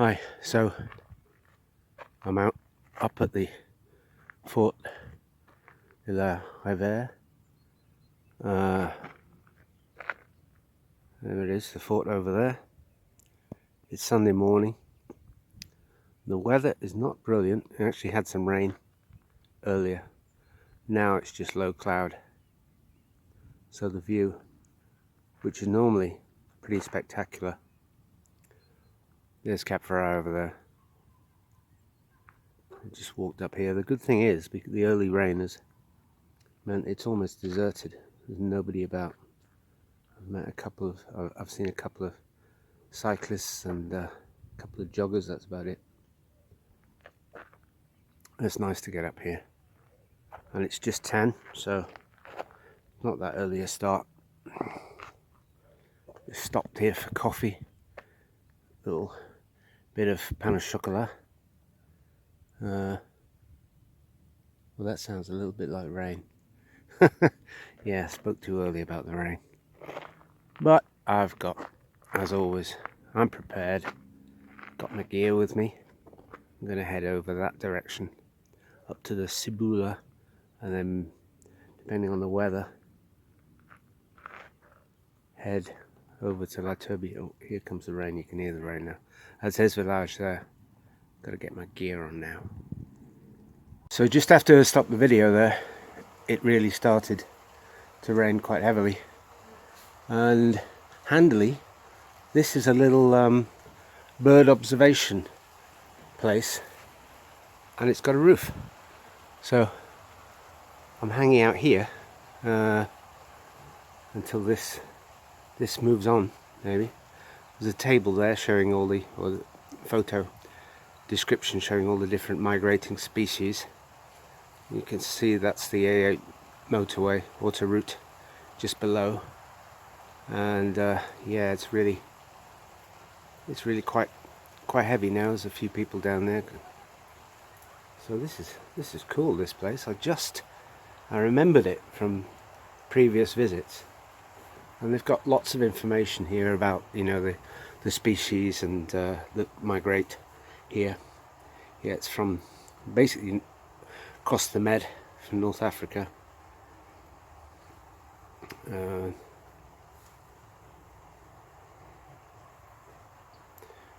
Hi, so I'm out up at the Fort de la Revere. There it is, the fort over there. It's Sunday morning. The weather is not brilliant. It actually had some rain earlier. Now it's just low cloud. So the view, which is normally pretty spectacular. There's Cap Ferrat over there. I just walked up here. The good thing is, the early rain has meant it's almost deserted. There's nobody about. I've seen a couple of cyclists and a couple of joggers. That's about it. It's nice to get up here, and it's just 10, so not that early a start. Just stopped here for coffee, a little bit of pain au chocolat. Well, that sounds a little bit like rain. Yeah, I spoke too early about the rain, but I've got, as always, I'm prepared. Got my gear with me. I'm going to head over that direction up to the Cibola, and then depending on the weather, head over to La Turbie. Oh, here comes the rain. You can hear the rain now. That's his village there. Got to get my gear on now. So just after I stopped the video there, it really started to rain quite heavily, and handily, this is a little bird observation place, and it's got a roof. So I'm hanging out here until this moves on. Maybe there's a table there showing all the, or the photo description showing all the different migrating species. You can see that's the A8 motorway autoroute just below, and yeah, it's really quite heavy now. There's a few people down there. So this is cool, this place. I remembered it from previous visits, and they've got lots of information here about, you know, the species and that migrate here. Yeah, it's from basically across the Med from North Africa.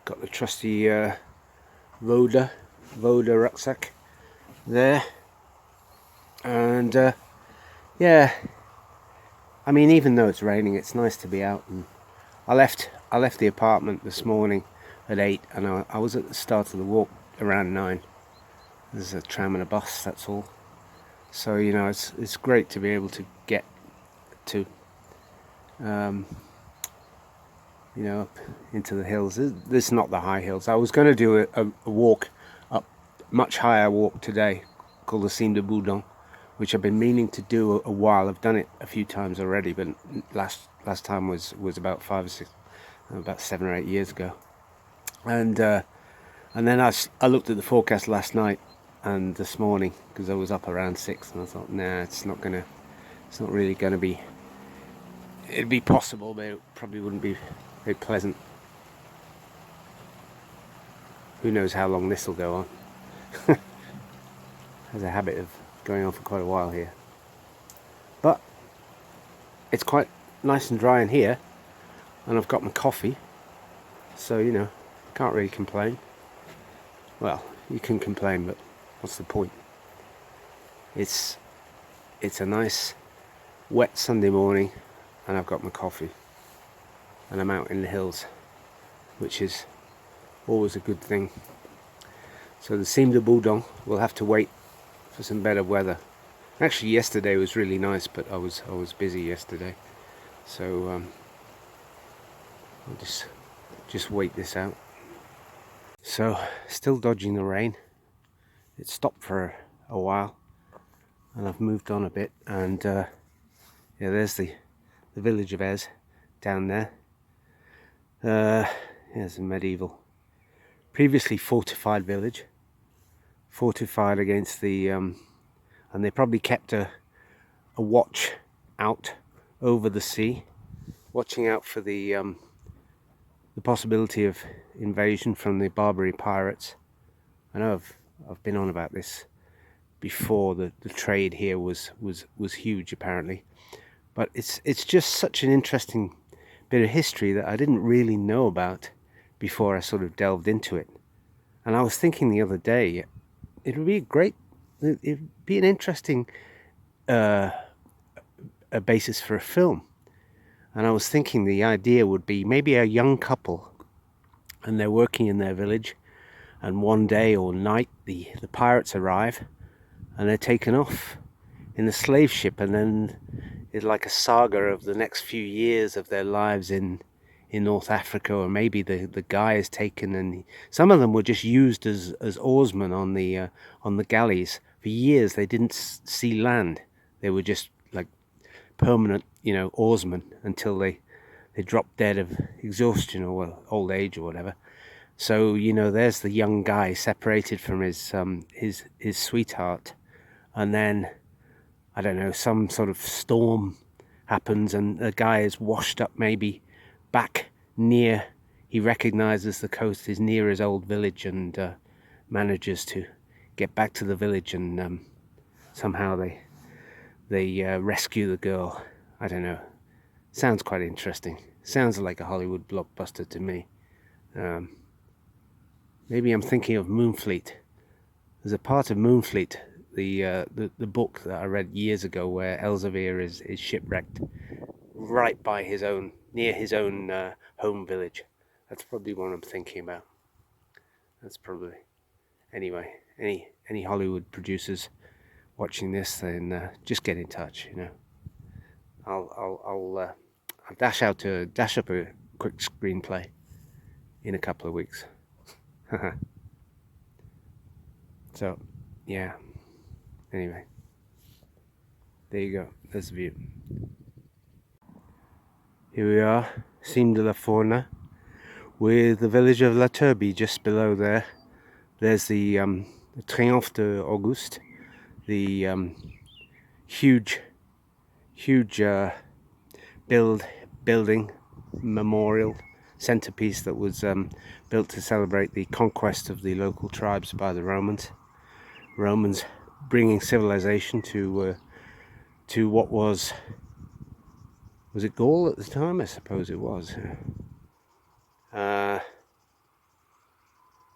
Got the trusty Voda rucksack there, and yeah, I mean, even though it's raining, it's nice to be out. And I left the apartment this morning at 8, and I was at the start of the walk around 9. There's a tram and a bus, that's all. So, you know, it's great to be able to get to you know, up into the hills. This is not the high hills. I was going to do a walk up, much higher walk today, called the Cime de Boudon, which I've been meaning to do a while. I've done it a few times already, but last time was about 5 or 6, about 7 or 8 years ago. And then I looked at the forecast last night and this morning, because I was up around 6, and I thought, nah, it's not really gonna be. It'd be possible, but it probably wouldn't be very pleasant. Who knows how long this will go on. Has a habit of going on for quite a while here. But it's quite nice and dry in here, and I've got my coffee, so, you know, can't really complain. Well, you can complain, but what's the point? It's a nice wet Sunday morning, and I've got my coffee, and I'm out in the hills, which is always a good thing. So the Cime de Boudon will have to wait for some better weather. Actually, yesterday was really nice, but I was busy yesterday, so I'll just wait this out. So still dodging the rain. It stopped for a while, and I've moved on a bit, and yeah, there's the village of Ez down there. There's a medieval, previously fortified village, fortified against the and they probably kept a watch out over the sea, watching out for the the possibility of invasion from the Barbary pirates. I know I've been on about this before. The trade here was huge apparently, but it's just such an interesting bit of history that I didn't really know about before I sort of delved into it. And I was thinking the other day, it would be it'd be an interesting a basis for a film. And I was thinking the idea would be maybe a young couple, and they're working in their village, and one day or night the pirates arrive and they're taken off in the slave ship, and then it's like a saga of the next few years of their lives in North Africa. Or maybe the guy is taken, and some of them were just used as oarsmen on the galleys. For years they didn't see land. They were just like permanent, oarsmen until they dropped dead of exhaustion or old age or whatever. So there's the young guy separated from his sweetheart, and then I don't know, some sort of storm happens, and the guy is washed up maybe back near. He recognizes the coast is near his old village, and manages to get back to the village, and somehow they rescue the girl. I don't know. Sounds quite interesting. Sounds like a Hollywood blockbuster to me. Maybe I'm thinking of Moonfleet. There's a part of Moonfleet, the book that I read years ago, where Elsevier is shipwrecked right by near his own home village. That's probably what I'm thinking about. That's probably. Anyway, any Hollywood producers watching this, then just get in touch. I'll dash up a quick screenplay in a couple of weeks. So, yeah. Anyway, there you go. There's the view. Here we are, Cime de la Forna, with the village of La Turbie just below there. There's the Triomphe d'Auguste, the huge building memorial centerpiece that was built to celebrate the conquest of the local tribes by the Romans bringing civilization to what was it Gaul at the time? I suppose it was.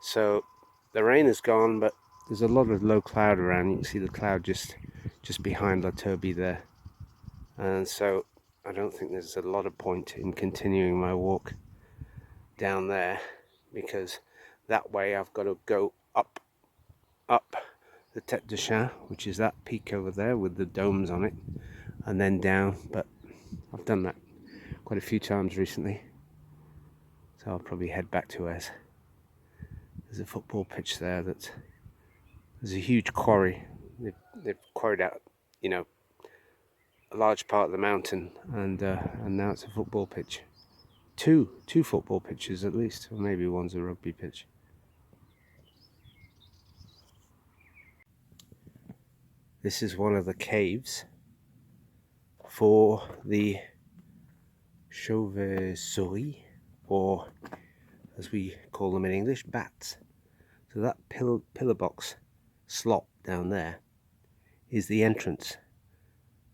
So the rain is gone, but there's a lot of low cloud around. You can see the cloud just behind La Turbie there, and so I don't think there's a lot of point in continuing my walk down there, because that way I've got to go up the Tête de Chien, which is that peak over there with the domes on it, and then down. But I've done that quite a few times recently, so I'll probably head back to There's a football pitch there. There's a huge quarry. They've quarried out, a large part of the mountain, and now it's a football pitch. Two football pitches at least, or maybe one's a rugby pitch. This is one of the caves for the chauves-souris, or as we call them in English, bats. So that pillar box slot down there is the entrance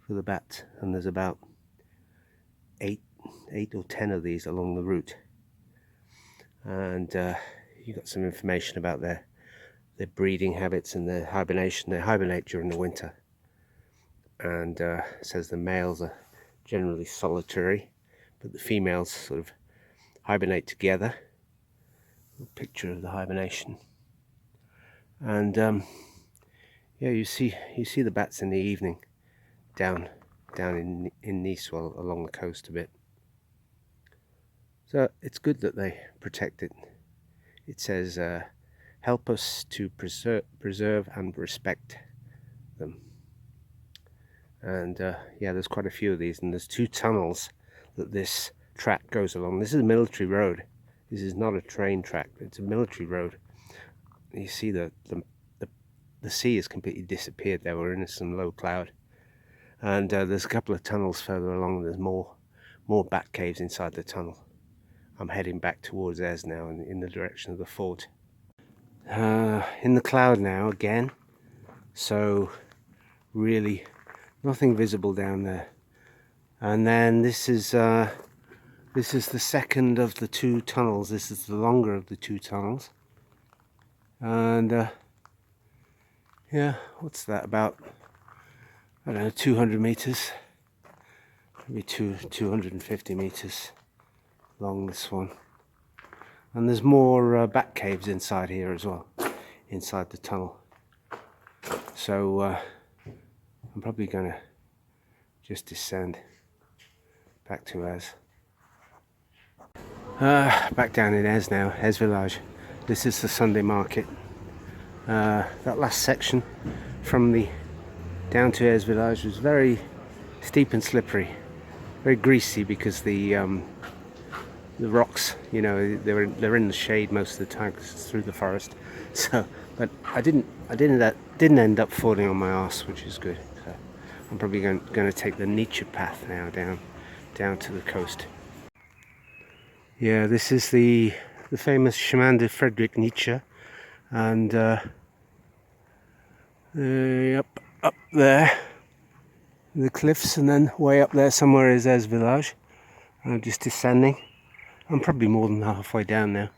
for the bats, and there's about eight or 10 of these along the route. And you got some information about their breeding habits and their hibernation. They hibernate during the winter, and it says the males are generally solitary, but the females sort of hibernate together. A picture of the hibernation, and yeah, you see the bats in the evening down in Nice, well, along the coast a bit. So it's good that they protect it. It says help us to preserve and respect them. And yeah, there's quite a few of these, and there's 2 tunnels that this track goes along. This is a military road. This is not a train track. It's a military road. You see the sea has completely disappeared there. We're in some low cloud, and there's a couple of tunnels further along. There's more bat caves inside the tunnel. I'm heading back towards Ez now in the direction of the fort. In the cloud now again, so really nothing visible down there. And then this is the second of the two tunnels. This is the longer of the two tunnels. And yeah, what's that, about, I don't know, 200 meters, maybe 250 meters long, this one. And there's more bat caves inside here as well, inside the tunnel. So I'm probably going to just descend back to Ez. Back down in Ez now, Ez village. This is the Sunday market. That last section from the down to Ez village was very steep and slippery, very greasy, because the rocks, you know, they're in the shade most of the time because it's through the forest. So, but I didn't end up falling on my arse, which is good. So I'm probably going to take the Nietzsche path now down to the coast. Yeah, this is the famous Chemin de Friedrich Nietzsche, and up there, the cliffs, and then way up there somewhere is Ez village. I'm just descending. I'm probably more than halfway down now.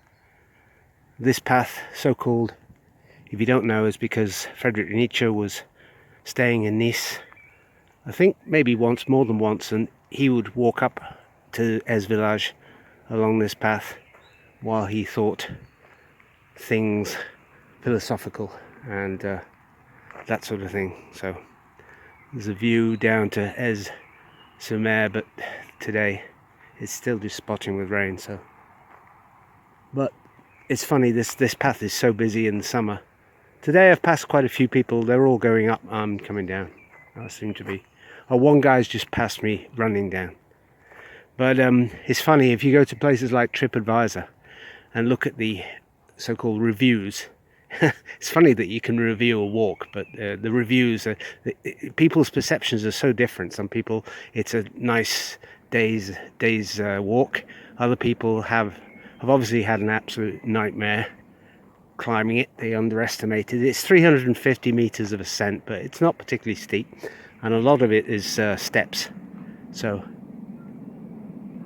This path, so called, if you don't know, is because Friedrich Nietzsche was staying in Nice, I think maybe once, more than once, and he would walk up to Ez village along this path while he thought things philosophical and that sort of thing. So there's a view down to Ez Cime, but today it's still just spotting with rain. So, but it's funny, this path is so busy in the summer. Today I've passed quite a few people. They're all going up. I'm coming down. I seem to be. Oh, one guy's just passed me running down. But it's funny, if you go to places like TripAdvisor and look at the so-called reviews, it's funny that you can review a walk, but the reviews, people's perceptions are so different. Some people, it's a nice day's walk. Other people have obviously had an absolute nightmare climbing it. They underestimated it. It's 350 meters of ascent, but it's not particularly steep, and a lot of it is steps. So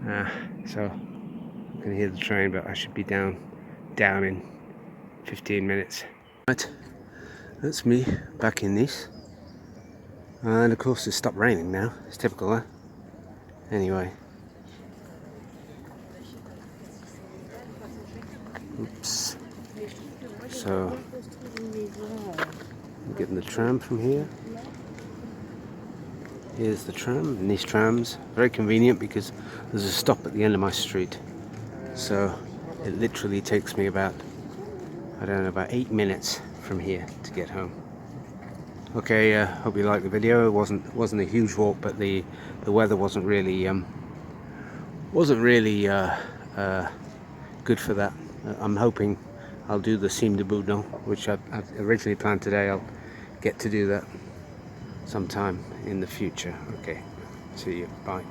you can hear the train, but I should be down in 15 minutes. Right, that's me back in Nice, and of course it stopped raining now. It's typical, huh? Anyway, oops. So I'm getting the tram from here. Here's the tram, Nice trams. Very convenient because there's a stop at the end of my street. So it literally takes me about, I don't know, about 8 minutes from here to get home. Okay, hope you liked the video. It wasn't a huge walk, but the weather wasn't really good for that. I'm hoping I'll do the Cime de Boudon, which I've originally planned today. I'll get to do that sometime in the future. Okay, see you, bye.